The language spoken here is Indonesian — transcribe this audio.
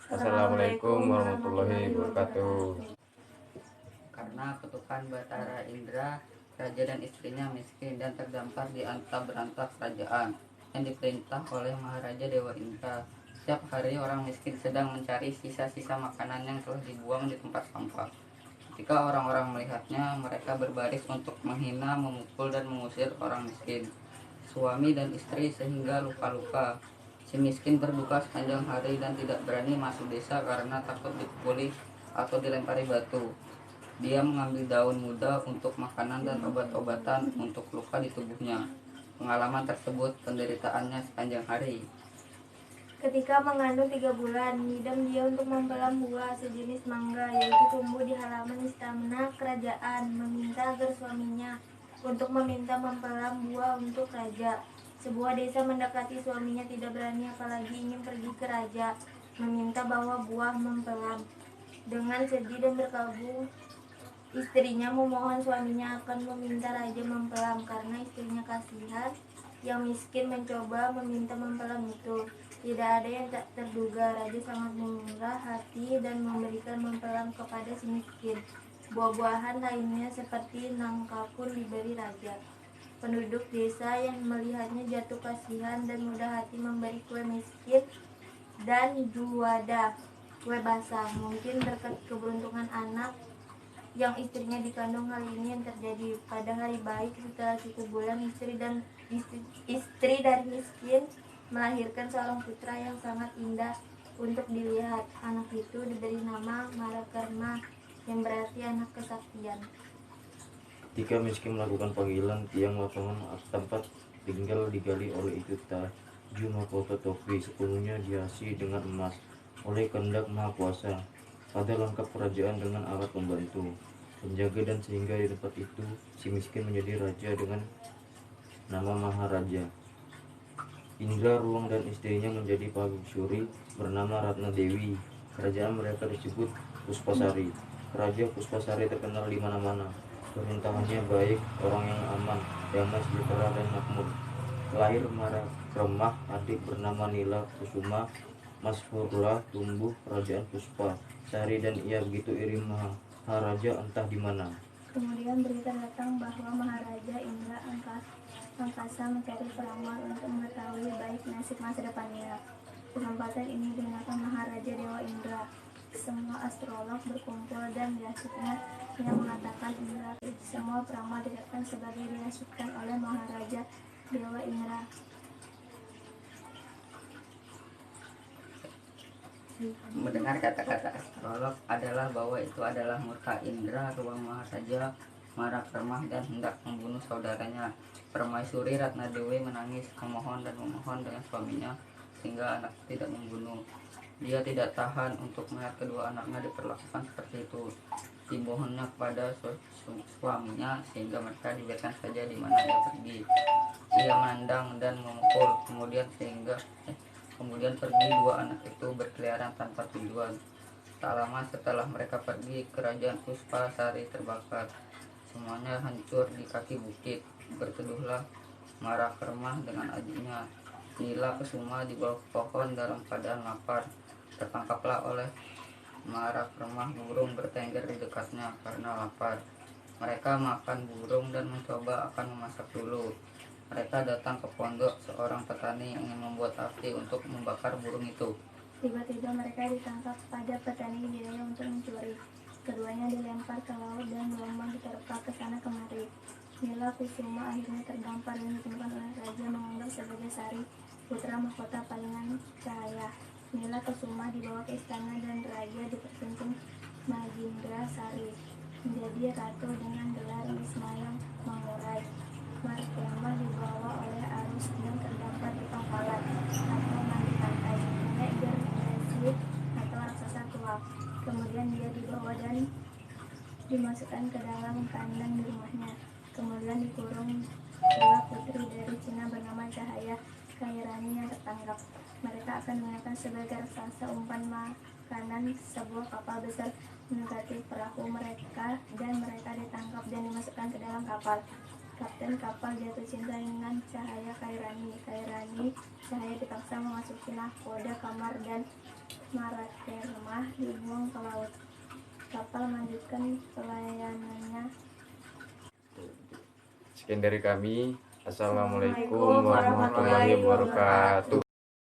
Assalamualaikum warahmatullahi wabarakatuh. Karena kutukan Batara Indra, raja dan istrinya miskin dan terdampar di antah-berantah kerajaan yang diperintah oleh Maharaja Dewa Indra. Setiap hari orang miskin sedang mencari sisa-sisa makanan yang telah dibuang di tempat sampah. Ketika orang-orang melihatnya, mereka berbaris untuk menghina, memukul, dan mengusir orang miskin, suami dan istri, sehingga luka-luka. Si miskin berduka sepanjang hari dan tidak berani masuk desa karena takut dipukuli atau dilempari batu. Dia mengambil daun muda untuk makanan dan obat-obatan untuk luka di tubuhnya. Pengalaman tersebut penderitaannya sepanjang hari. Ketika mengandung 3 bulan, ngidam dia untuk mempelam buah sejenis mangga, yaitu tumbuh di halaman istana kerajaan, meminta agar suaminya untuk meminta mempelam buah untuk raja. Sebuah desa mendekati suaminya tidak berani apalagi ingin pergi ke raja, meminta bawa buah mempelam. Dengan sedih dan berkabung, istrinya memohon suaminya akan meminta raja mempelam karena istrinya kasihan yang miskin mencoba meminta mempelam itu. Tidak ada yang tak terduga, raja sangat murah hati dan memberikan mempelam kepada si miskin. Buah-buahan lainnya seperti nangka pun diberi raja. Penduduk desa yang melihatnya jatuh kasihan dan mudah hati memberi kue miskin dan juwada, kue basah. Mungkin berkat keberuntungan anak yang istrinya dikandung, hal ini yang terjadi. Pada hari baik setelah 7 bulan, istri dari miskin melahirkan seorang putra yang sangat indah untuk dilihat. Anak itu diberi nama Marakarma, yang berarti anak kesaktian. Ketika miskin melakukan panggilan, tiang lapangan tempat tinggal digali oleh itu Taju Mahkota Topi sepenuhnya dihiasi dengan emas oleh kehendak Maha Kuasa. Pada lengkap kerajaan dengan alat pembantu, penjaga, dan sehingga di tempat itu si miskin menjadi raja dengan nama Maharaja. Indra Ruang dan istrinya menjadi pabisyuri bernama Ratna Dewi. Kerajaan mereka disebut Puspasari. Raja Puspasari terkenal di mana-mana. Pemerintahannya baik, orang yang aman, damai, sejahtera, dan makmur. Lahir Marakremah, adik bernama Nila Kusuma. Masyhurlah tumbuh kerajaan Puspa Sari dan ia begitu iri Maharaja entah di mana. Kemudian berita datang bahwa Maharaja Indra angkasa mencari peramal untuk mengetahui baik nasib masa depannya. Kesempatan ini digunakan Maharaja Dewa Indra. Semua astrolog berkumpul dan dirasuknya yang mengatakan Indra. Semua peramal datang sebagai dirasukkan oleh Maharaja Dewa Indra. Mendengar kata-kata astrolog adalah bahwa itu adalah murka Indra Ruang Maharaja Marakarmah dan hendak membunuh saudaranya. Permaisuri Ratna Dewi menangis, memohon dan memohon dengan suaminya sehingga anak tidak membunuh. Dia tidak tahan untuk melihat kedua anaknya diperlakukan seperti itu. Dimohonnya kepada suaminya sehingga mereka dibiarkan saja di mana ia pergi. Ia menendang dan memukul, kemudian pergi. Dua anak itu berkeliaran tanpa tujuan. Tak lama setelah mereka pergi, kerajaan Puspasari terbakar. Semuanya hancur di kaki bukit. Berteduhlah Marakarmah dengan adiknya Nila Kusuma di bawah pohon dalam keadaan lapar. Tertangkaplah oleh Marakarmah burung bertengger di dekatnya karena lapar. Mereka makan burung dan mencoba akan memasak dulu. Mereka datang ke pondok seorang petani yang ingin membuat api untuk membakar burung itu. Tiba-tiba mereka ditangkap pada petani didaya untuk mencuri. Keduanya dilempar ke laut dan gelombang diterpa ke sana kemari. Nila Kusuma akhirnya terdampar dan ditemukan oleh raja menganggap sebagai Sari, putra mahkota palingan cahaya. Nila Kusuma dibawa ke istana dan raja dipersunting Magindra Sari menjadi ratu dengan gelar Wismayang Mangurai. Marakremah dibawa oleh arus dan terdampar di pangkalan atau mandi pantai, naik gergasi atau raksasa tua. Kemudian dia dibawa dan dimasukkan ke dalam kandang di rumahnya. Kemudian dikurung pula putri dari Cina bernama Cahaya Kairani yang tertangkap. Mereka akan digunakan sebagai raksasa umpan makanan. Sebuah kapal besar mendekati perahu mereka dan mereka ditangkap dan dimasukkan ke dalam kapal. Kapten kapal jatuh cinta dengan Cahaya Kairani. Kairani Cahaya dipaksa memasuki nahkoda kamar dan Marakermah dibuang ke laut. Kapal melanjutkan pelayanannya. Sekian dari kami. Assalamualaikum warahmatullahi wabarakatuh.